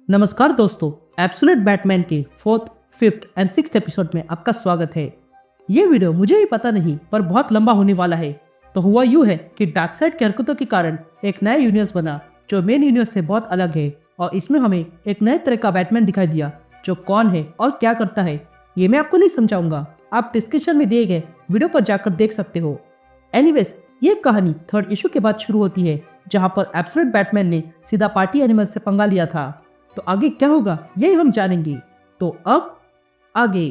नमस्कार दोस्तों, absolute Batman के fourth, fifth and sixth episode में आपका स्वागत है। ये वीडियो मुझे ही पता नहीं पर बहुत लंबा होने वाला है। तो हुआ यूँ है कि डार्कसाइड की हरकतों के कारण एक नया यूनिवर्स बना जो मेन यूनिवर्स से बहुत अलग है और इसमें हमें एक नए तरह का बैटमैन दिखाई दिया जो कौन है और क्या करता है ये मैं आपको नहीं समझाऊंगा। आप डिस्क्रिप्शन में दिए गए वीडियो पर जाकर देख सकते हो। एनीवेज, ये कहानी थर्ड इशू के बाद शुरू होती है जहाँ पर एब्सोल्यूट बैटमैन ने सीधा पार्टी एनिमल से पंगा लिया था। तो आगे क्या होगा यही हम जानेंगे। तो अब आगे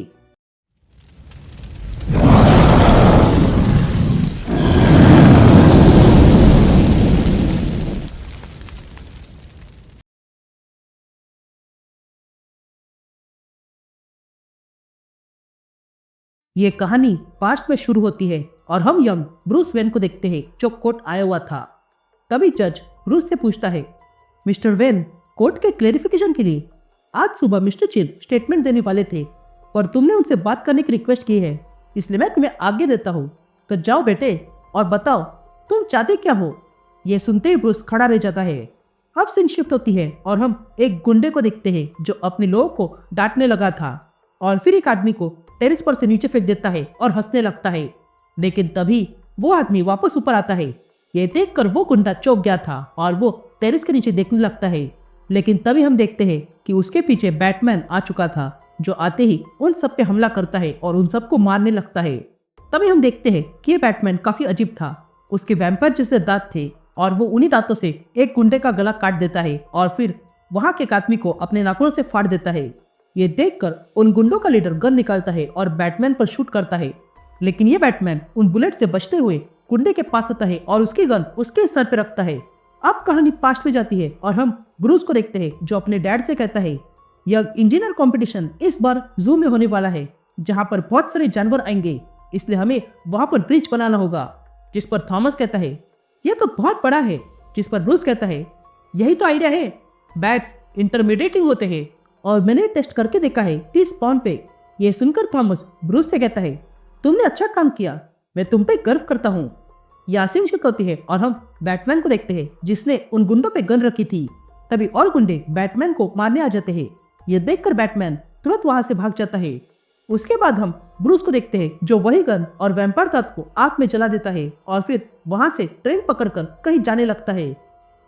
ये कहानी पास्ट में शुरू होती है और हम यंग ब्रूस वेन को देखते हैं जो कोर्ट आया हुआ था। तभी जज ब्रूस से पूछता है, मिस्टर वेन, कोर्ट के क्लेरिफिकेशन के लिए आज सुबह मिस्टर चिल स्टेटमेंट देने वाले थे पर तुमने उनसे बात करने की रिक्वेस्ट की है, इसलिए मैं तुम्हें आगे देता हूँ। तो जाओ बेटे और बताओ तुम चाहते क्या हो। ये सुनते ही ब्रूस खड़ा रह जाता है। अब सीन शिफ्ट होती है और हम एक गुंडे को देखते हैं जो अपने लोगों को डांटने लगा था और फिर एक आदमी को टेरिस पर से नीचे फेंक देता है और हंसने लगता है। लेकिन तभी वो आदमी वापस ऊपर आता है। ये देखकर वो गुंडा चौंक गया था और वो टेरिस के नीचे देखने लगता है। लेकिन तभी हम देखते हैं कि उसके पीछे बैटमैन आ चुका था जो आते ही उन सब पे हमला करता है और उन सबको मारने लगता है। तभी हम देखते हैं कि ये बैटमैन काफी अजीब था। उसके वैम्पायर जैसे दांत थे और वो उन्हीं दांतों से एक गुंडे का गला काट देता है और फिर वहां के एक आदमी को अपने नाखूनों से फाड़ देता है। ये देखकर उन गुंडों का लीडर गन निकालता है और बैटमैन पर शूट करता है। लेकिन ये बैटमैन उन बुलेट से बचते हुए गुंडे के पास आता है और उसकी गन उसके सर पे रखता है। अब कहानी पास्ट में जाती है और हम ब्रूस को देखते हैं जो अपने डैड से कहता है, यह इंजीनियर कंपटीशन इस बार जू में होने वाला है जहाँ पर बहुत सारे जानवर आएंगे, इसलिए हमें वहाँ पर ब्रिज बनाना होगा। जिस पर थॉमस कहता है, यह तो बहुत बड़ा है। जिस पर ब्रूस कहता है, यही तो आइडिया है, बैट्स इंटरमीडिएटिंग होते हैं और मैंने टेस्ट करके देखा है 30 पाउंड पे। ये सुनकर थॉमस ब्रूस से कहता है, तुमने अच्छा काम किया, मैं तुम पे गर्व करता हूँ। यासीन शुरू होती है और हम बैटमैन को देखते हैं जिसने उन गुंडों पे गन रखी थी। तभी और गुंडे बैटमैन को मारने आ जाते हैं। ये देखकर बैटमैन तुरंत वहां से भाग जाता है। उसके बाद हम ब्रूस को देखते हैं जो वही गन और वैम्पायर दांत को आग में जला देता है और फिर वहां से ट्रेन पकड़कर कहीं जाने लगता है।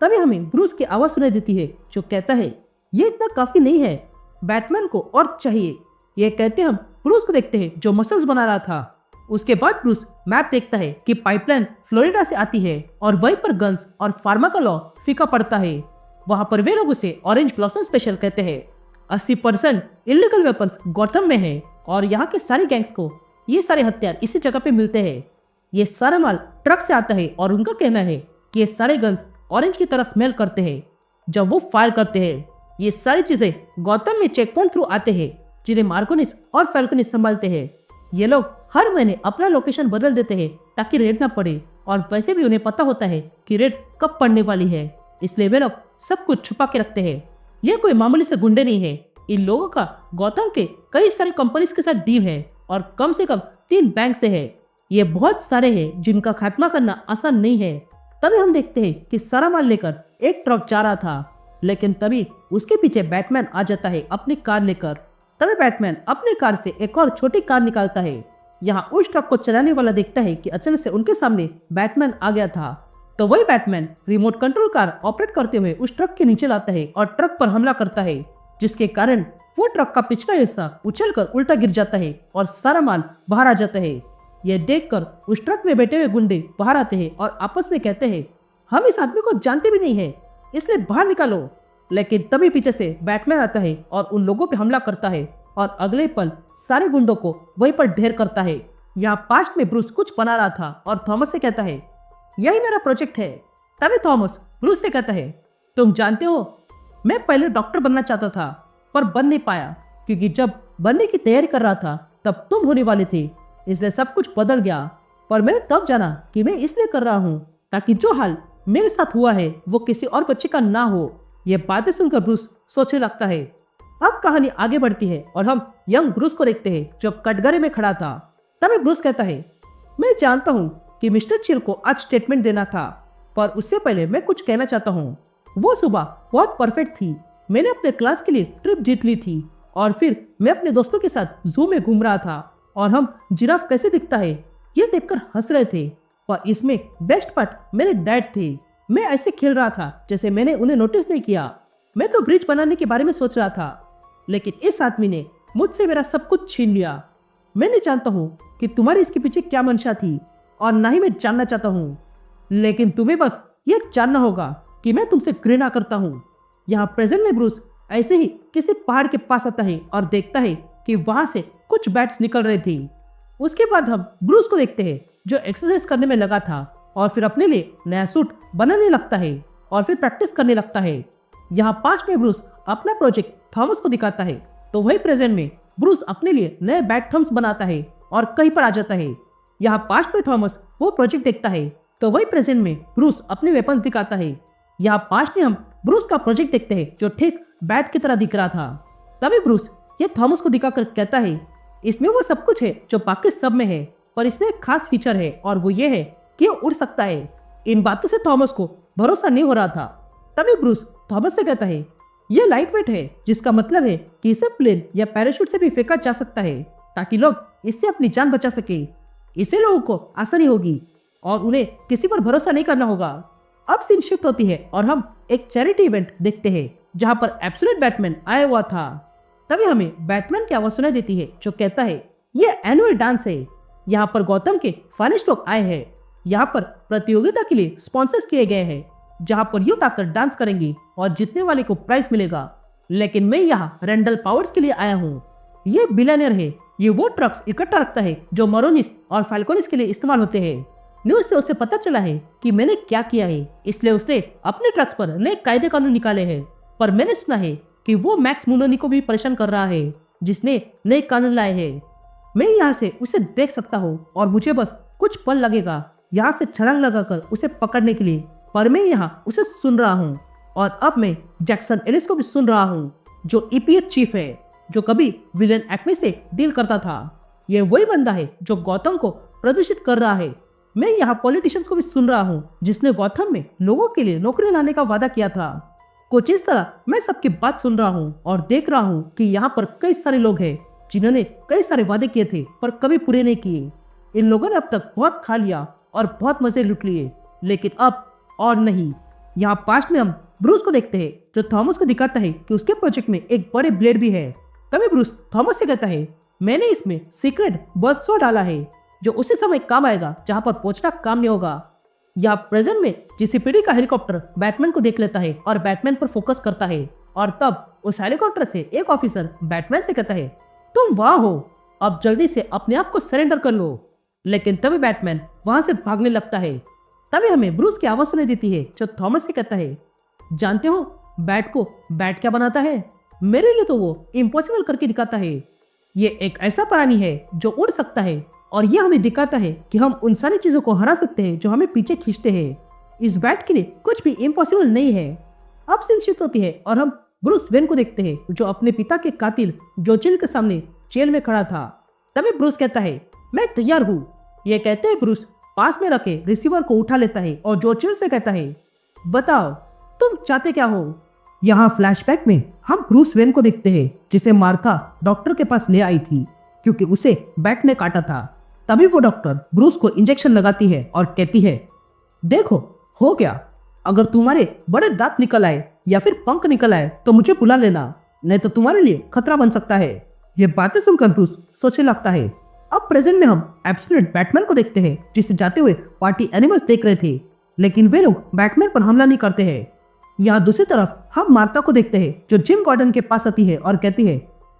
तभी हमें ब्रूस की आवाज सुनाई देती है जो कहता है, ये इतना काफी नहीं है, बैटमैन को और चाहिए। ये कहते हम ब्रूस को देखते हैं जो मसल्स बना रहा था। उसके बाद ब्रूस मैप देखता है कि पाइपलाइन फ्लोरिडा से आती है और वहीं पर गन्स और फार्मा का लॉ फीका पड़ता है। वहां पर वे लोग उसे ऑरेंज ब्लॉसम स्पेशल कहते हैं। 80% इलीगल वेपन्स गॉथम में है और यहाँ के सारे गैंग्स को ये सारे हथियार इसी जगह पे मिलते हैं। ये सारा माल ट्रक से आता है और उनका कहना है कि ये सारे गन्स ऑरेंज की तरह स्मेल करते हैं जब वो फायर करते हैं। ये सारी चीजें गौतम में चेक पॉइंट थ्रू आते हैं जिन्हें मार्कोनिस और फैल्कोनिस संभालते हैं। ये लोग हर महीने अपना लोकेशन बदल देते हैं ताकि रेड ना पड़े और वैसे भी उन्हें पता होता है कि रेड कब पड़ने वाली है, इसलिए वे लोग सब कुछ छुपा के रखते हैं। ये कोई मामूली से गुंडे नहीं है। इन लोगों का गौतम के कई सारे कंपनीज के साथ डील है और कम से कम 3 बैंक से है। ये बहुत सारे हैं जिनका खात्मा करना आसान नहीं है। तभी हम देखते हैं कि सारा माल लेकर एक ट्रक जा रहा था, लेकिन तभी उसके पीछे बैटमैन आ जाता है अपनी कार लेकर। तभी बैटमैन अपनी कार से एक और छोटी कार निकालता है। यहाँ उस ट्रक को चलाने वाला देखता है कि अचानक से उनके सामने बैटमैन आ गया था। तो वही Batman remote control car operate करते हुए उस ट्रक के नीचे लाता है और ट्रक पर हमला करता है, जिसके कारण वो ट्रक का पिछला हिस्सा उछलकर उल्टा गिर जाता है और सारा माल बाहर आ जाता है। यह देखकर उस ट्रक में बैठे हुए गुंडे बाहर आते हैं और आपस में कहते हैं, हम इस आदमी को जानते भी नहीं है, इसलिए बाहर निकालो। लेकिन तभी पीछे से बैटमैन आता है और उन लोगों पे हमला करता है और अगले पल सारे गुंडों को वहीं पर ढेर करता है। यहाँ पास्ट में ब्रूस कुछ बना रहा था और थॉमस से कहता है, यही मेरा प्रोजेक्ट है। तभी थॉमस ब्रूस से कहता है, तुम जानते हो मैं पहले डॉक्टर बनना चाहता था पर बन नहीं पाया क्योंकि जब बनने की तैयारी कर रहा था तब तुम होने वाले थे, इसलिए सब कुछ बदल गया। पर मैंने तब जाना कि मैं इसलिए कर रहा हूँ ताकि जो हाल मेरे साथ हुआ है वो किसी और बच्चे का ना हो। ये बातें सुनकर ब्रूस सोचने लगता है। अब कहानी आगे बढ़ती है और हम यंग ब्रूस को देखते हैं जो कटघरे में खड़ा था। तभी ब्रूस कहता है, मैं जानता हूँ कि मिस्टर चिल को आज स्टेटमेंट देना था, पर उससे पहले मैं कुछ कहना चाहता हूँ। वो सुबह बहुत परफेक्ट थी। मैंने अपने क्लास के लिए ट्रिप जीत ली थी और फिर मैं अपने दोस्तों के साथ जू में घूम रहा था और हम जिराफ कैसे दिखता है ये देखकर हंस रहे थे। और इसमें बेस्ट पार्ट मेरे डैड थे। मैं ऐसे खेल रहा था जैसे मैंने उन्हें नोटिस नहीं किया। मैं तो ब्रिज बनाने के बारे में सोच रहा था, लेकिन इस आदमी ने मुझसे मेरा सब कुछ छीन लिया। मैं नहीं जानता हूँ कि तुम्हारी इसके पीछे क्या मंशा थी और ना ही मैं जानना चाहता हूँ, लेकिन तुम्हें बस ये जानना होगा कि मैं तुमसे घृणा करता हूँ। यहाँ प्रेजेंट में ब्रूस ऐसे ही किसी पहाड़ के पास आता है और देखता है कि वहां से कुछ बैट्स निकल रहे थे। उसके बाद हम ब्रूस को देखते हैं जो एक्सरसाइज करने में लगा था और फिर अपने लिए नया सूट बनाने लगता है और फिर प्रैक्टिस करने लगता है। यहाँ 5 में ब्रूस अपना प्रोजेक्ट थॉमस को दिखाता है तो वही प्रेजेंट में ब्रूस अपने लिए नए बैट थम्स बनाता है और कहीं पर आ जाता है। यहाँ 5 में थॉमस वो प्रोजेक्ट देखता है तो वही प्रेजेंट में ब्रूस अपने वेपन दिखाता है। यहाँ 5 में हम ब्रूस का प्रोजेक्ट देखते हैं जो ठीक बैट की तरह दिख रहा था। तभी ब्रूस ये थॉमस को दिखाकर कहता है इसमें वो सब कुछ है जो बाकी सब में है, पर इसमें एक खास फीचर है और वो ये है कि ये उड़ सकता है। इन बातों से थॉमस को भरोसा नहीं हो रहा था। तभी ब्रूस थॉमस से कहता है ये लाइट वेट है, जिसका मतलब है कि इसे प्लेन या पैराशूट से भी फेंका जा सकता है ताकि लोग इससे अपनी जान बचा सके। इससे लोगों को आसानी होगी और उन्हें किसी पर भरोसा नहीं करना होगा। अब सीन शिफ्ट होती है और हम एक चैरिटी इवेंट देखते हैं जहां पर एब्सोल्यूट बैटमैन आया हुआ था। तभी हमें बैटमैन की आवाज सुनाई देती है जो कहता है ये एनुअल डांस है, यहाँ पर गौतम के फाइनेस्ट लोग आए हैं। यहाँ पर प्रतियोगिता के लिए स्पॉन्सर्स किए गए हैं जहाँ पर यूथ आकर डांस करेंगी और जीतने वाले को प्राइज मिलेगा। लेकिन मैं यहाँ रैंडल पावर्स के लिए आया हूँ। ये बिलियनर है, ये वो ट्रक्स इकट्ठा रखता है जो मरोनिस और फाल्कोनिस के लिए इस्तेमाल होते हैं। न्यूज से उसे पता चला है कि मैंने क्या किया है, इसलिए उसने अपने ट्रक्स पर नए कायदे कानून निकाले हैं। पर मैंने सुना है कि वो मैक्स मुनोनी को भी परेशान कर रहा है जिसने नए कानून लाए हैं। मैं यहाँ से उसे देख सकता हूँ और मुझे बस कुछ पल लगेगा यहाँ से छलांग लगाकर उसे पकड़ने के लिए, पर मैं यहाँ उसे सुन रहा हूँ। और अब मैं जैक्सन एलिस को भी सुन रहा हूँ जो ईपीएच चीफ है, जो कभी विलेन एक्मे से डील करता था। ये वही बंदा है जो गौतम को प्रदूषित कर रहा है। मैं यहाँ पॉलिटिशियंस को भी सुन रहा हूँ जिसने गौतम में लोगों के लिए नौकरी लाने का वादा किया था। कुछ इस तरह मैं सबकी बात सुन रहा हूँ और देख रहा हूँ कि यहाँ पर कई सारे लोग हैं जिन्होंने कई सारे वादे किए थे पर कभी पूरे नहीं किए। इन लोगों ने अब तक बहुत खा लिया और बहुत मजे लूट लिए, लेकिन अब और नहीं। यहाँ 5 में हम ब्रूस को देखते हैं जो थॉमस को दिखाता है कि उसके प्रोजेक्ट में एक बड़े ब्लेड भी है। तभी ब्रूस थॉमस से कहता है मैंने इसमें सीक्रेट बज़सॉ डाला है जो उसी समय काम आएगा जहाँ पर पहुंचना काम नहीं होगा। यहाँ प्रेजेंट में जीसीपीडी का हेलीकॉप्टर बैटमैन को देख लेता है और बैटमैन पर फोकस करता है और तब उस हेलीकॉप्टर से एक ऑफिसर बैटमैन से कहता है तुम वहां हो, अब जल्दी से अपने आप को सरेंडर कर लो। लेकिन तभी बैटमैन वहां से भागने लगता है। तभी हमें ब्रूस की आवाज सुनाई देती है जो थॉमस से कहता है जानते हो बैट को बैट क्या बनाता है? मेरे लिए तो वो इम्पॉसिबल करके दिखाता है। ये एक ऐसा प्राणी है जो उड़ सकता है और ये हमें दिखाता है कि हम उन सारी चीजों को हरा सकते हैं जो हमें पीछे खींचते हैं। इस बैट के लिए कुछ भी इम्पॉसिबल नहीं है। अब सीन शिफ्ट होती है और हम ब्रूस वेन को देखते हैं जो अपने पिता के कातिल जोचिल के सामने जेल में खड़ा था। तभी ब्रूस कहता है मैं तैयार हूँ। ये कहते हैं ब्रूस पास में रखे रिसीवर को उठा लेता है और जोचिल से कहता है बताओ तुम चाहते क्या हो? यहाँ फ्लैशबैक में हम ब्रूस वेन को देखते हैं जिसे मार्था डॉक्टर के पास ले आई थी क्योंकि उसे बैट ने काटा था। तभी वो डॉक्टर ब्रूस को इंजेक्शन लगाती है और कहती है देखो हो गया, अगर तुम्हारे बड़े दांत निकल आए या फिर पंख निकल आए तो मुझे बुला लेना, नहीं तो तुम्हारे लिए खतरा बन सकता है। ये बातें सुनकर ब्रूस सोचने लगता है। अब प्रेजेंट में हम एब्सोल्यूट बैटमैन को देखते हैं जिसे जाते हुए पार्टी एनिमल्स देख रहे थे, लेकिन वे लोग बैटमैन पर हमला नहीं करते हैं। यहाँ दूसरी तरफ हम मार्था को देखते हैं जो जिम गॉर्डन के पास आती है और कहती है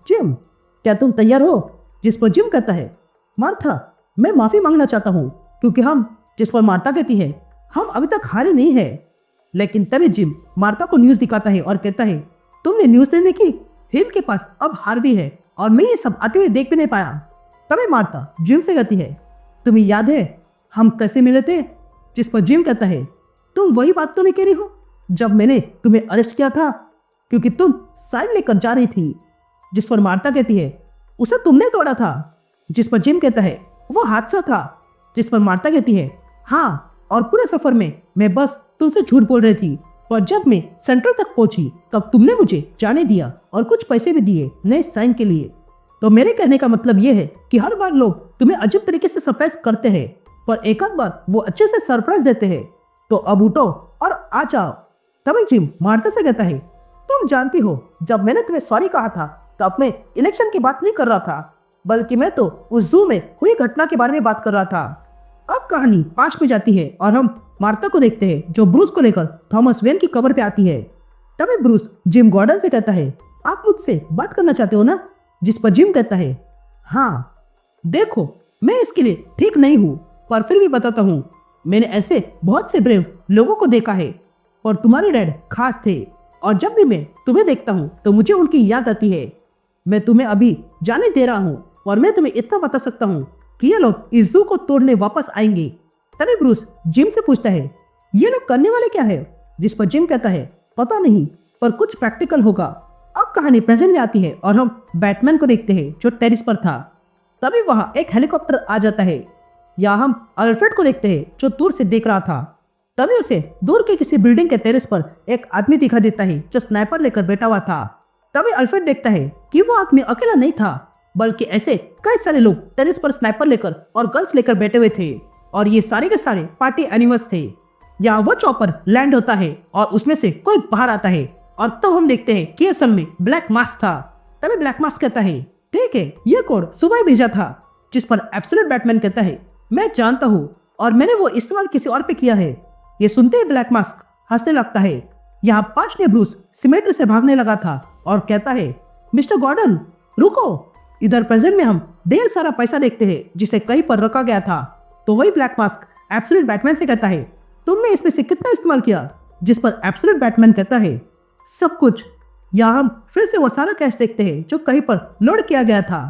जिम क्या तुम तैयार हो? जिस पर जिम कहता है मार्था मैं माफी मांगना चाहता हूँ क्योंकि हम, जिस पर मार्था कहती है हम अभी तक हारे नहीं है। लेकिन तभी जिम मार्था को न्यूज दिखाता है और कहता है तुमने न्यूज नहीं देखी, हिल के पास अब हार्वी है और मैं ये सब आते हुए देख भी नहीं पाया। तभी मार्था जिम से कहती है तुम्हें याद है हम कैसे मिले थे? जिस पर जिम कहता है तुम वही बात तो नहीं कह रही हो जब मैंने तुम्हें अरेस्ट किया था क्योंकि तुम साइन लेकर जा रही थी। जिस पर मार्था कहती है उसे तुमने तोड़ा था। जिस पर जिम कहता है वो हादसा था। जिस पर मार्था कहती है हाँ, और पूरे सफर में मैं बस तुमसे झूठ बोल रही थी पर जब मैं सेंटर तक पहुंची तब तुमने मुझे जाने दिया और कुछ पैसे भी दिए नए साइन के लिए। तो मेरे कहने का मतलब ये है कि हर बार लोग तुम्हें अजीब तरीके से सरप्राइज करते हैं, पर एक आध बार वो अच्छे से सरप्राइज देते हैं। तो अब उठो और आ जाओ। तभी जिम मारते से कहता है, तुम जानती हो जब मैंने तुम्हें सॉरी कहा था तब मैं इलेक्शन की बात नहीं कर रहा था, बल्कि मैं तो उस जू में हुई घटना के बारे में बात कर रहा था। अब कहानी 5 में जाती है और हम मार्था को देखते हैं जो ब्रूस को लेकर थॉमस वेन की कब्र पे आती है। तभी ब्रूस जिम गॉर्डन से कहता है, आप मुझसे बात करना चाहते हो ना? जिस पर जिम कहता है, हाँ देखो मैं इसके लिए ठीक नहीं हूँ, पर फिर भी बताता हूँ। मैंने ऐसे बहुत से ब्रेव लोगों को देखा है और तुम्हारे डैड खास थे, और जब भी मैं तुम्हें देखता हूँ तो मुझे उनकी याद आती है। मैं तुम्हें अभी जाने दे रहा हूँ और मैं तुम्हें इतना बता सकता हूँ कि ये लोग इस जू को तोड़ने वापस आएंगे। तभी ब्रूस जिम से पूछता है, ये लोग करने वाले क्या है? जिस पर जिम कहता है, पता नहीं, पर कुछ प्रैक्टिकल होगा। अब कहानी प्रेजेंट में आती है और हम बैटमैन को देखते हैं जो टेरिस पर था। तभी वहां एक हेलीकॉप्टर आ जाता है। या हम अल्फ्रेड को देखते हैं जो दूर से देख रहा था। तभी उसे दूर के किसी बिल्डिंग के टेरेस पर एक आदमी दिखा देता है जो स्नाइपर लेकर बैठा हुआ था। तभी अल्फ्रेड देखता है कि वो आदमी अकेला नहीं था, बल्कि ऐसे कई सारे लोग टेरेस पर स्नाइपर लेकर और गन्स लेकर बैठे हुए थे, और ये सारे के सारे पार्टी एनिमल्स थे। यहाँ वो चॉपर लैंड होता है और उसमें से कोई बाहर आता है, और तब हम देखते हैं कि असल में ब्लैक मास्क था। तभी ब्लैक मास्क कहता है, ठीक है, ये कोड सुबह ही भेजा था। जिस पर एब्सोल्यूट बैटमैन कहता है, मैं जानता हूँ और मैंने वो इस्तेमाल किसी और पे किया है। ये सुनते ही ब्लैक मास्क हंसने लगता है। यहाँ 5 ने ब्रूस सिमेट्री से भागने लगा था और कहता है, मिस्टर गॉर्डन रुको। इधर प्रेजेंट में हम ढेर सारा पैसा देखते हैं जिसे कहीं पर रखा गया था। तो वही ब्लैक मास्क एब्सोल्यूट बैटमैन से कहता है, तुमने इसमें से कितना इस्तेमाल किया? जिस पर एब्सोल्यूट बैटमैन कहता है, सब कुछ। यहाँ हम फिर से वो सारा कैश देखते हैं जो कहीं पर लोड किया गया था।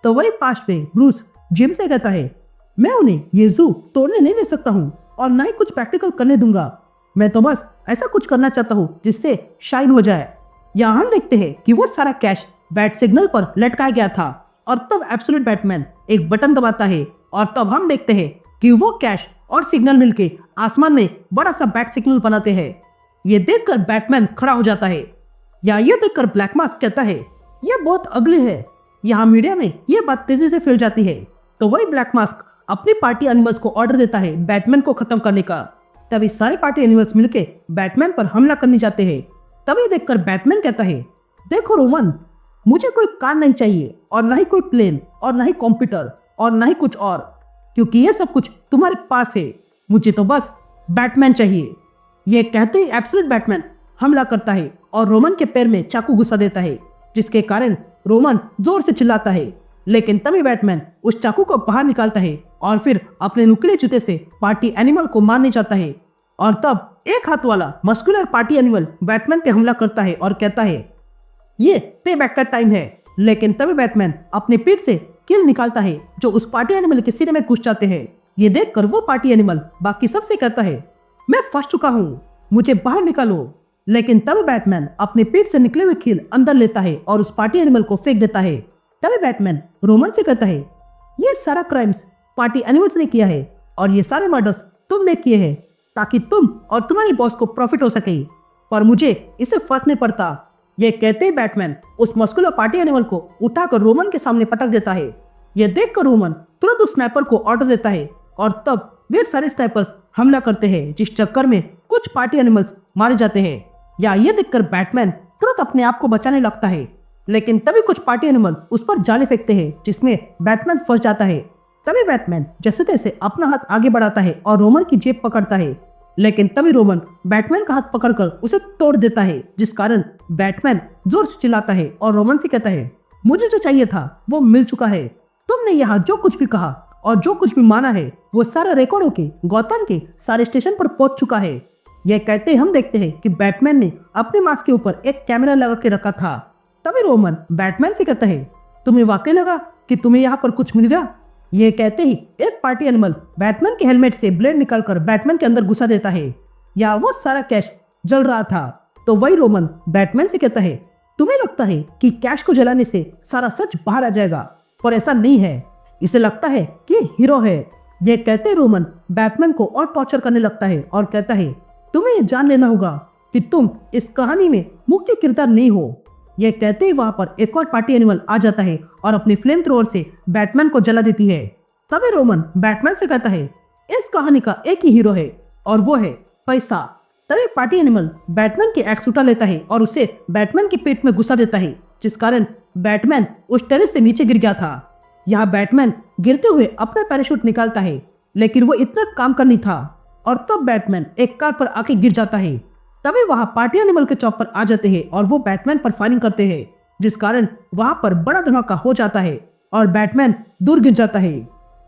तो वही पास्ट में ब्रूस जिम से कहता है, मैं उन्हें ये जू तोड़ने नहीं दे सकता हूँ और ना ही कुछ प्रैक्टिकल करने दूंगा। मैं तो बस ऐसा कुछ करना चाहता हूँ जिससे शाइन हो जाए। यहाँ हम देखते हैं कि वो सारा कैश बैट सिग्नल पर लटकाया गया था, और तब एब्सोल्यूट बैटमैन एक बटन दबाता है और तब हम देखते हैं कि वो कैश और सिग्नल मिलके आसमान में बड़ा सा बैट सिग्नल बनाते हैं। ये देखकर बैटमैन खड़ा हो जाता है। या ये देखकर ब्लैक मास्क कहता है, ये बहुत अगली है। यहाँ मीडिया में ये बात तेजी से फैल जाती है। तो वही ब्लैक मास्क अपनी पार्टी एनिमल्स को ऑर्डर देता है बैटमैन को खत्म करने का। तभी सारे पार्टी एनिमल्स मिलके बैटमैन पर हमला करने जाते हैं। तभी देखकर बैटमैन कहता है, देखो रोमन, मुझे कोई कार नहीं चाहिए और ना ही कोई प्लेन और ना ही कंप्यूटर और ना ही कुछ और, क्योंकि ये सब कुछ तुम्हारे पास है। मुझे तो बस बैटमैन चाहिए। ये कहते ही एब्सोल्यूट बैटमैन हमला करता है और रोमन के पैर में चाकू घुसा देता है, जिसके कारण रोमन जोर से चिल्लाता है। लेकिन तभी बैटमैन उस चाकू को बाहर निकालता है और फिर अपने नुकीले जूते से पार्टी एनिमल को मारने जाता है। और तब एक हाथ वाला मस्कुलर पार्टी एनिमल बैटमैन पे हमला करता है और कहता है, ये पे बैक का टाइम है। लेकिन तभी बैटमैन अपने पीठ से किल निकालता है जो उस पार्टी एनिमल के सिर में घुस जाते हैं। ये देखकर वो पार्टी एनिमल बाकी सबसे कहता है, मैं फंस चुका हूँ, मुझे बाहर निकालो। लेकिन तभी बैटमैन अपने पीठ से निकले हुए कील अंदर लेता है और उस पार्टी एनिमल को फेंक देता है। तभी बैटमैन रोमन से कहता है, ये सारा क्राइम्स पार्टी एनिमल्स ने किया है और ये सारे मर्डर्स तुमने किए हैं ताकि तुम और तुम्हारे बॉस को प्रॉफिट हो सके, पर मुझे इसे फर्क नहीं पड़ता। ये कहते ही बैटमैन उस मस्कुलर पार्टी एनिमल को उठाकर रोमन के सामने पटक देता है। यह देखकर रोमन तुरंत उस स्नाइपर को ऑर्डर देता है और तब वे सारे स्नाइपर्स हमला करते हैं, जिस चक्कर में कुछ पार्टी एनिमल्स मारे जाते हैं। या ये देखकर बैटमैन तुरंत अपने आप को बचाने लगता है, लेकिन तभी कुछ पार्टी एनिमल उस पर जाले फेंकते हैं जिसमें बैटमैन फंस जाता है। तभी बैटमैन जैसे तैसे अपना हाथ आगे बढ़ाता है और रोमन की जेब पकड़ता है, लेकिन तभी रोमन बैटमैन का हाथ पकड़कर उसे तोड़ देता है, जिस कारण बैटमैन जोर से चिल्लाता है और रोमन से कहता है, मुझे जो चाहिए था वो मिल चुका है। तुमने यहाँ जो कुछ भी कहा और जो कुछ भी माना है वो सारा रिकॉर्ड होके गौतम के सारे स्टेशन पर पहुंच चुका है। यह कहते ही हम देखते हैं कि बैटमैन ने अपने मास्क के ऊपर एक कैमरा लगा के रखा था। तभी रोमन बैटमैन से कहता है, तुम्हें वाकई लगा कि तुम्हें यहाँ पर कुछ मिल गया? ये कहते ही एक पार्टी एनिमल बैटमैन के हेलमेट से ब्लेड निकालकर बैटमैन के अंदर घुसा देता है। या वो सारा कैश जल रहा था। तो वही रोमन बैटमैन से कहता है, तुम्हें लगता है कि कैश को जलाने से सारा सच बाहर आ जाएगा, पर ऐसा नहीं है। इसे लगता है कि हीरो है। ये कहते रोमन बैटमैन को और टॉर्चर करने लगता है और कहता है, तुम्हें ये जान लेना होगा कि तुम इस कहानी में मुख्य किरदार नहीं हो। यह कहते ही वहां पर एक और पार्टी एनिमल आ जाता है और अपनी फ्लेम थ्रोअर से बैटमैन को जला देती है। तभी रोमन बैटमैन से कहता है इस कहानी का एक ही हीरो है और वो है पैसा। तभी पार्टी एनिमल बैटमैन की एक्स उठा लेता है और उसे बैटमैन की पेट में घुसा देता है, जिस कारण बैटमैन उस टेरेस से नीचे गिर गया था। यहाँ बैटमैन गिरते हुए अपना पैराशूट निकालता है, लेकिन वो इतना काम का नहीं था और तब बैटमैन एक कार पर आके गिर जाता है। तभी वहां पार्टी एनिमल के चौपर आ जाते हैं और वो बैटमैन पर फायरिंग करते हैं, जिस कारण वहां पर बड़ा धमाका हो जाता है और बैटमैन दूर गिर जाता है।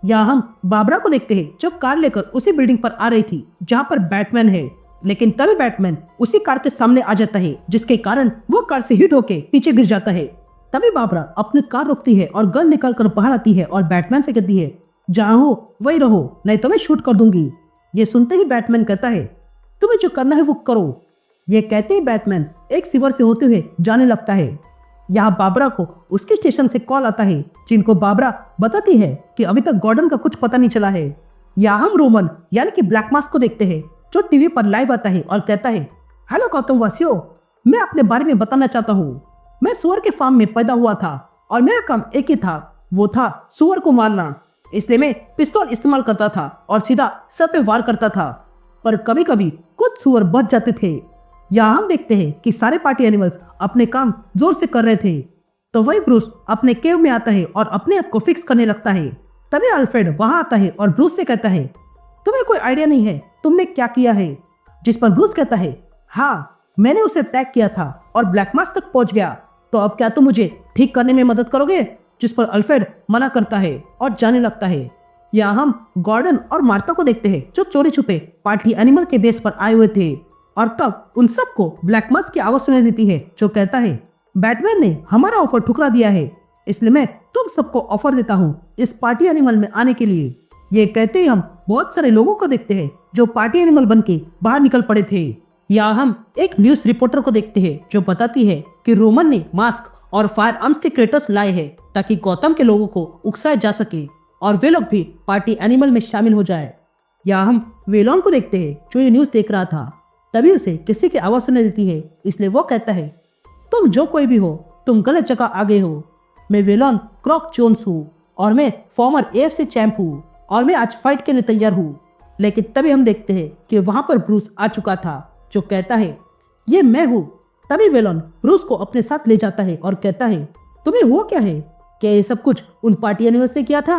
यहाँ हम बाबरा को देखते हैं जो कार लेकर उसी बिल्डिंग पर आ रही थी जहां पर बैटमैन है, लेकिन तभी बैटमैन उसी कार के सामने आ जाता है, जिसके कारण वो कार से हिट होके पीछे गिर जाता है। तभी बाबरा अपनी कार रोकती है और गन निकाल कर बाहर आती है और बैटमैन से कहती है जहाँ हो वही रहो, नहीं तो मैं शूट कर दूंगी। ये सुनते ही बैटमैन कहता है तुम्हें जो करना है वो करो। ये कहते ही बैटमैन एक सीवर से होते हुए जाने लगता है। यहाँ बाबरा को उसके स्टेशन से कॉल आता है, जिनको बाबरा बताती है कि अभी तक गॉर्डन का कुछ पता नहीं चला है। यहाँ हम रोमन यानी कि ब्लैक मास्क को देखते हैं जो टीवी पर लाइव आता है और कहता है हेलो गौतम वासियों, मैं अपने बारे में बताना चाहता हूँ। मैं सुअर के फार्म में पैदा हुआ था और मेरा काम एक ही था, वो था सुअर को मारना। इसलिए मैं पिस्तौल इस्तेमाल करता था और सीधा सर पे वार करता था, पर कभी कभी कुछ सुअर बच जाते थे। यहाँ हम देखते हैं कि सारे पार्टी एनिमल्स अपने काम जोर से कर रहे थे। तो वही ब्रूस अपने केव में आता है और अपने आप को फिक्स करने लगता है। तभी अल्फ्रेड वहां आता है और ब्रूस से कहता है तुम्हें कोई आइडिया नहीं है तुमने क्या किया है। जिस पर ब्रूस कहता है हाँ, मैंने उसे टैग किया था और ब्लैक मास्क तक पहुंच गया, तो अब क्या तुम मुझे ठीक करने में मदद करोगे। जिस पर अल्फ्रेड मना करता है और जाने लगता है। यहाँ हम गॉर्डन और मार्था को देखते हैं जो चोरी छुपे पार्टी एनिमल के बेस पर आए हुए थे और तब उन सबको ब्लैक मास्क की आवाज सुनाई देती है जो कहता है बैटमैन ने हमारा ऑफर ठुकरा दिया है, इसलिए मैं तुम सबको ऑफर देता हूँ इस पार्टी एनिमल में आने के लिए। ये कहते ही हम बहुत सारे लोगों को देखते हैं जो पार्टी एनिमल बन के बाहर निकल पड़े थे। यहाँ हम एक न्यूज रिपोर्टर को देखते हैं जो बताती है कि रोमन ने मास्क और फायर आर्म्स के क्रेटर्स लाए हैं ताकि गौतम के लोगों को उकसाया जा सके और वे लोग भी पार्टी एनिमल में शामिल हो जाए। यहाँ हम वेलोन को देखते हैं जो ये न्यूज देख रहा था। तभी उसे किसी की आवाज सुनाई देती है, इसलिए वो कहता है तुम जो कोई भी हो तुम गलत जगह आ गए हो। मैं वेलोन क्रॉक जोन्स हूँ और मैं फॉर्मर AFC चैंप हूँ और मैं आज फाइट के लिए तैयार हूँ। लेकिन तभी हम देखते हैं कि वहां पर ब्रूस आ चुका था जो कहता है ये मैं हूँ। तभी वेलोन ब्रूस को अपने साथ ले जाता है और कहता है तुम्हें हुआ क्या है, क्या ये सब कुछ उन पार्टी एनिमल्स ने किया था।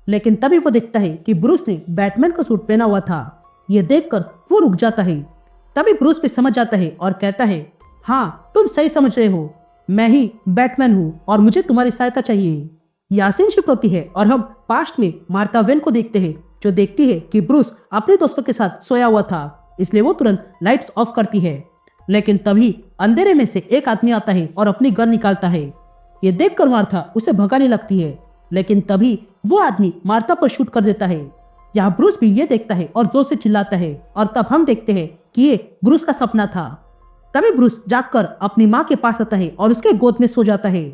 लेकिन तभी वो देखता है कि ब्रूस ने बैटमैन का सूट पहना हुआ था। ये देखकर वो रुक जाता है। तभी ब्रूस भी समझ जाता है और कहता है हाँ तुम सही समझ रहे हो, मैं ही बैटमैन हूँ और मुझे तुम्हारी सहायता चाहिए। यासीन शिफ्ट होती है और हम पास्ट में मार्था वेन को देखते हैं जो देखती है कि ब्रूस अपने दोस्तों के साथ सोया हुआ था, इसलिए वो तुरंत लाइट्स ऑफ करती है। लेकिन तभी अंधेरे में से एक आदमी आता है और अपनी गन निकालता है। ये देखकर मार्था उसे भगाने लगती है, लेकिन तभी वो आदमी मार्था पर शूट कर देता है। यहाँ ब्रूस भी ये देखता है और जोर से चिल्लाता है और तब हम देखते हैं कि ये ब्रूस का सपना था। तभी ब्रूस जागकर अपनी माँ के पास आता है और उसके गोद में सो जाता है।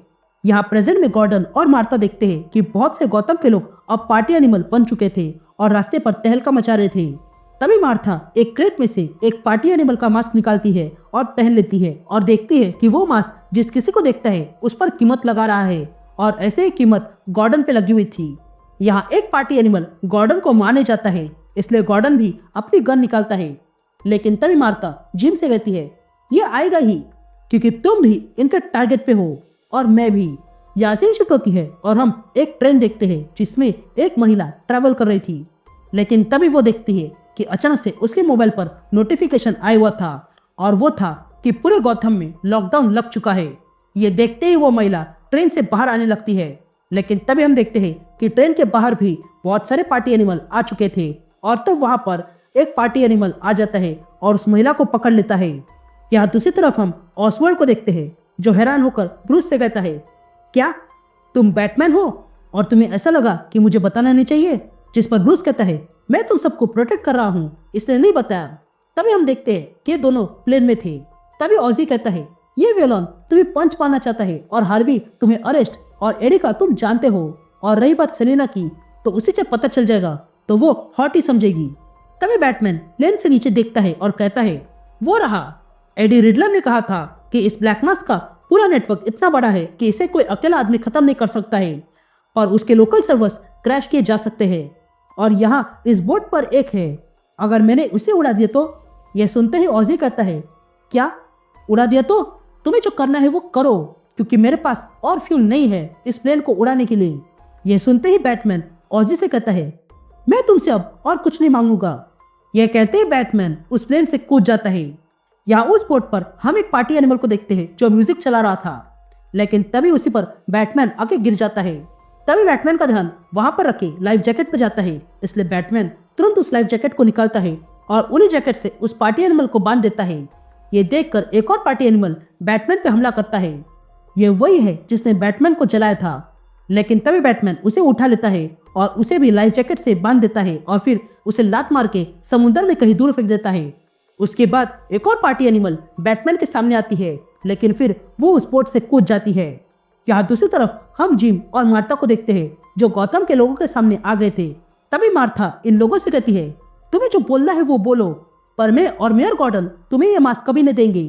यहाँ प्रेजेंट में गॉर्डन और मार्था देखते हैं कि बहुत से गौतम के लोग अब पार्टी एनिमल बन चुके थे और रास्ते पर तहलका मचा रहे थे। तभी मार्था एक क्रेट में से एक पार्टी एनिमल का मास्क निकालती है और पहन लेती है और देखती है कि वो मास्क जिस किसी को देखता है उस पर कीमत लगा रहा है और ऐसे ही कीमत गॉर्डन पे लगी हुई थी। यहाँ एक पार्टी एनिमल गॉर्डन को मारने जाता है, इसलिए गॉर्डन भी अपनी गन निकालता है। लेकिन तभी मार्था जिम से कहती है ये आएगा ही क्योंकि तुम भी इनके टारगेट पे हो और मैं भी। यासीन शिफ्ट होती है और हम एक ट्रेन देखते हैं जिसमें एक महिला ट्रैवल कर रही थी। लेकिन तभी वो देखती है कि अचानक से उसके मोबाइल पर नोटिफिकेशन आया हुआ था और वो था कि पूरे गौतम में लॉकडाउन लग चुका है। ये देखते ही वो महिला ट्रेन से बाहर आने लगती है। लेकिन तभी हम देखते हैं कि ट्रेन के बाहर भी बहुत सारे पार्टी एनिमल आ चुके थे और तब वहां पर एक पार्टी एनिमल आ जाता है और उस महिला को पकड़ लेता है। यहाँ दूसरी तरफ हम ऑसवर्ल्ड को देखते हैं जो हैरान होकर ब्रूस से कहता है क्या तुम बैटमैन हो और तुम्हें ऐसा लगा कि मुझे बताना नहीं चाहिए। जिस पर ब्रूस कहता है मैं तुम सबको प्रोटेक्ट कर रहा हूँ इसलिए नहीं बताया। तभी हम देखते हैं कि दोनों प्लेन में थे। तभी ऑजी कहता है ये वेलोन तुम्हें पंच पाना चाहता है और हार्वी तुम्हें अरेस्ट और एरिका तुम जानते हो, और रही बात सेलेना की तो उसे जब पता चल जाएगा तो वो हॉट ही समझेगी। तभी बैटमैन प्लेन से नीचे देखता है और कहता है वो रहा। एडी रिडलर ने कहा था कि इस ब्लैक मास्क का पूरा नेटवर्क इतना बड़ा है कि इसे कोई अकेला आदमी खत्म नहीं कर सकता है और उसके लोकल सर्वर्स क्रैश किए जा सकते हैं। और यहाँ इस बोर्ड पर एक है, अगर मैंने उसे उड़ा दिया तो। यह सुनते ही ऑजी कहता है, क्या उड़ा दिया तो? तुम्हें जो करना है वो करो, क्योंकि मेरे पास और फ्यूल नहीं है इस प्लेन को उड़ाने के लिए। यह सुनते ही बैटमैन ऑजी से कहता है, मैं तुमसे अब और कुछ नहीं मांगूंगा। यह कहते ही बैटमैन उस प्लेन से कूद जाता है। यहाँ उस बोर्ड पर हम एक पार्टी एनिमल को देखते हैं जो म्यूजिक चला रहा था, लेकिन तभी उसी पर बैटमैन आके गिर जाता है। तभी बैटमैन का ध्यान वहां पर रखे लाइफ जैकेट पर जाता है, इसलिए बैटमैन तुरंत उस लाइफ जैकेट को निकालता है और उन्हीं जैकेट से उस पार्टी एनिमल को बांध देता है। ये देखकर एक और पार्टी एनिमल बैटमैन पे हमला करता है। ये वही है जिसने बैटमैन को जलाया था, लेकिन तभी बैटमैन उसे उठा लेता है और उसे भी लाइफ जैकेट से बांध देता है और फिर उसे लात मार के समुद्र में कहीं दूर फेंक देता है। उसके बाद एक और पार्टी एनिमल बैटमैन के सामने आती है, लेकिन फिर वो उस बोट से कूद जाती है। यहाँ दूसरी तरफ हम जिम और मार्था को देखते हैं जो गौतम के लोगों के सामने आ गए थे। तभी मार्था इन लोगों से कहती है, तुम्हें जो बोलना है वो बोलो, पर मैं और मेयर गॉर्डन तुम्हें ये मास्क कभी नहीं देंगे।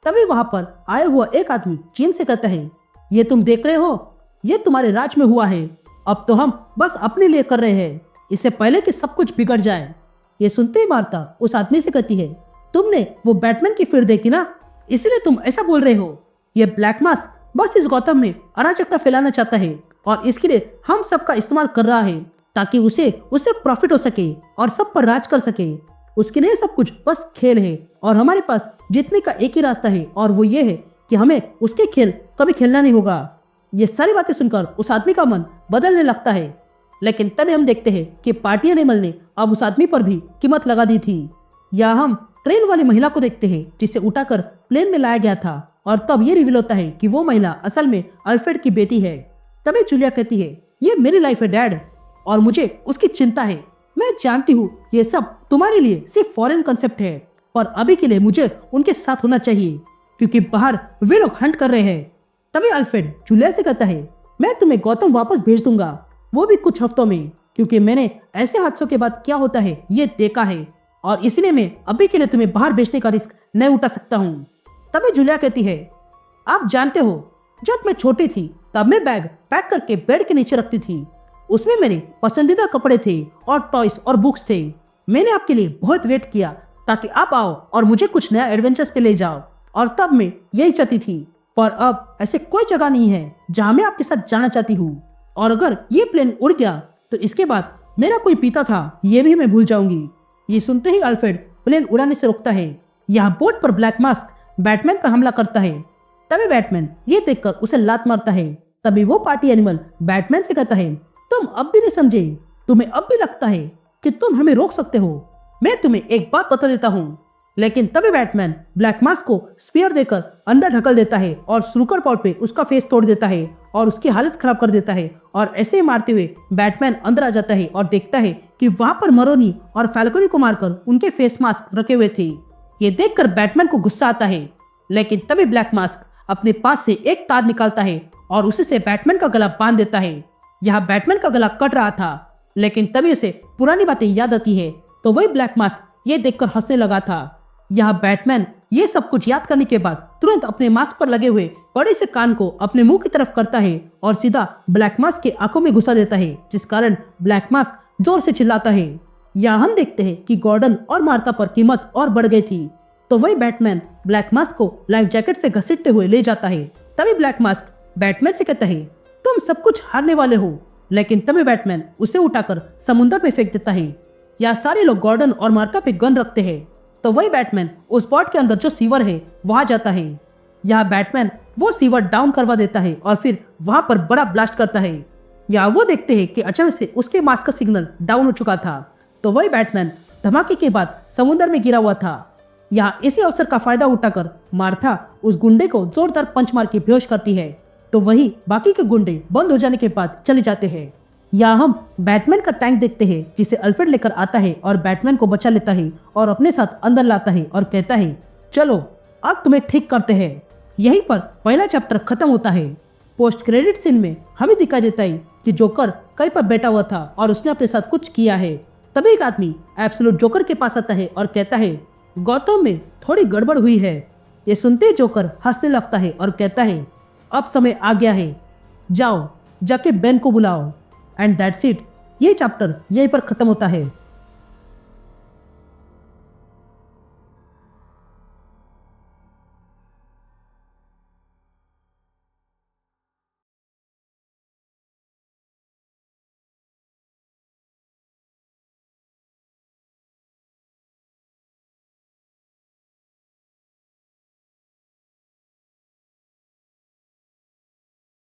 तभी वहां पर आया हुआ एक आदमी जिम से कहता है, ये तुम देख रहे हो, ये तुम्हारे राज में हुआ है, अब तो हम बस अपने लिए कर रहे हैं, इससे पहले कि सब कुछ बिगड़ जाए। ये सुनते ही मार्था उस आदमी से कहती है, तुमने वो बैटमैन की फिर देखी ना, इसलिए तुम ऐसा बोल रहे हो। ये ब्लैक मास्क बस इस गौतम में अराजकता फैलाना चाहता है और इसके लिए हम सबका इस्तेमाल कर रहा है ताकि उसे प्रॉफिट हो सके और सब पर राज कर सके। उसके लिए सब कुछ बस खेल है और हमारे पास जीतने का एक ही रास्ता है और वो ये है कि हमें उसके खेल कभी खेलना नहीं होगा। ये सारी बातें सुनकर उस आदमी का मन बदलने लगता है, लेकिन तभी हम देखते हैं कि पार्टी एनिमल ने अब उस आदमी पर भी कीमत लगा दी थी। या हम ट्रेन वाली महिला को देखते हैं जिसे उठाकर प्लेन में लाया गया था और तब ये रिवील होता है कि वो महिला असल में अल्फ्रेड की बेटी है। तभी जूलिया कहती है, ये मेरी लाइफ है डैड और मुझे उसकी चिंता है। मैं जानती हूँ ये सब तुम्हारे लिए सिर्फ फॉरेन कंसेप्ट है, पर अभी के लिए मुझे उनके साथ होना चाहिए क्योंकि बाहर वे लोग हंट कर रहे हैं। तभी अल्फ्रेड जूलिया से कहता है, मैं तुम्हें गौतम वापस भेज दूंगा, वो भी कुछ हफ्तों में, क्योंकि मैंने ऐसे हादसों के बाद क्या होता है ये देखा है और इसलिए मैं अभी के लिए तुम्हें बाहर भेजने का रिस्क नहीं उठा सकता हूँ। तभी जूलिया कहती है, आप जानते हो जब मैं छोटी थी तब मैं बैग पैक करके बेड के नीचे रखती थी, उसमें मेरे पसंदीदा कपड़े थे और टॉयज और बुक्स थे। मैंने आपके लिए बहुत वेट किया ताकि आप आओ और मुझे कुछ नया एडवेंचर्स पे ले जाओ और तब मैं यही चाहती थी, पर अब ऐसे कोई जगह नहीं है जहाँ मैं आपके साथ जाना चाहती हूँ और अगर ये प्लेन उड़ गया तो इसके बाद मेरा कोई पिता था ये भी मैं भूल जाऊंगी। ये सुनते ही अल्फ्रेड प्लेन उड़ाने से रोकता है। यहाँ बोट पर ब्लैक मास्क बैटमैन पर हमला करता है। तभी बैटमैन ये देखकर उसे लात मारता है। तभी वो पार्टी एनिमल बैटमैन से कहता है, तुम अब भी नहीं समझे, तुम्हें अब भी लगता है कि तुम हमें रोक सकते हो। मैं तुम्हें एक बात बता देता हूँ। लेकिन तभी बैटमैन ब्लैक मास्क को स्पीयर देकर अंदर ढकल देता है और स्नूकर बोर्ड पे उसका फेस तोड़ देता है और उसकी हालत खराब कर देता है और ऐसे ही मारते हुए बैटमैन अंदर आ जाता है और देखता है कि वहां पर मरोनी और फैल्कोनी को मारकर उनके फेस मास्क रखे हुए थे। ये देखकर बैटमैन को गुस्सा आता है, लेकिन तभी ब्लैक मास्क अपने पास से एक तार निकालता है और उसी से बैटमैन का गला बांध देता है। यहाँ बैटमैन का गला कट रहा था, लेकिन तभी उसे पुरानी बातें याद आती है तो वही ब्लैक मास्क ये देखकर हंसने लगा था। यहाँ बैटमैन ये सब कुछ याद करने के बाद तुरंत अपने मास्क पर लगे हुए बड़े से कान को अपने मुंह की तरफ करता है और सीधा ब्लैक मास्क के आंखों में घुसा देता है, जिस कारण ब्लैक मास्क जोर से चिल्लाता है। यहाँ हम देखते हैं कि गॉर्डन और मार्था पर कीमत और बढ़ गई थी, तो वही बैटमैन ब्लैक मास्क को लाइफ जैकेट से घसीटते हुए ले जाता है। तभी ब्लैक मास्क बैटमैन से कहता है, तुम सब कुछ हारने वाले हो, लेकिन तभी बैटमैन उसे उठाकर समुद्र में फेंक देता है। यहाँ सारे लोग गॉर्डन और मार्था पे गन रखते हैं, तो वही बैटमैन उस पॉट के अंदर जो सीवर है वहां जाता है। यहाँ बैटमैन वो सीवर डाउन करवा देता है और फिर वहां पर बड़ा ब्लास्ट करता है। यहाँ वो देखते हैं कि अचानक से उसके मास्क का सिग्नल डाउन हो चुका था, तो वही बैटमैन धमाके के बाद समुद्र में गिरा हुआ था। यहाँ इसी अवसर का फायदा उठाकर मार्था उस गुंडे को जोरदार पंच मार के बेहोश करती है, तो वही बाकी के गुंडे बंद हो जाने के बाद चले जाते हैं। यहाँ हम बैटमैन का टैंक देखते हैं जिसे अल्फ्रेड लेकर आता है और बैटमैन को बचा लेता है और अपने साथ अंदर लाता है और कहता है, चलो अब तुम्हें ठीक करते हैं। यहीं पर पहला चैप्टर खत्म होता है। पोस्ट क्रेडिट सीन में हमें दिखाई देता है कि जोकर कहीं पर बैठा हुआ था और उसने अपने साथ कुछ किया है। तभी एक आदमी एब्सोल्यूट जोकर के पास आता है और कहता है, गौतम में थोड़ी गड़बड़ हुई है, ये सुनते ही जोकर हंसने लगता है और कहता है, अब समय आ गया है, जाओ जाके बेन को बुलाओ। And that's it. ये चैप्टर यहीं पर खत्म होता है।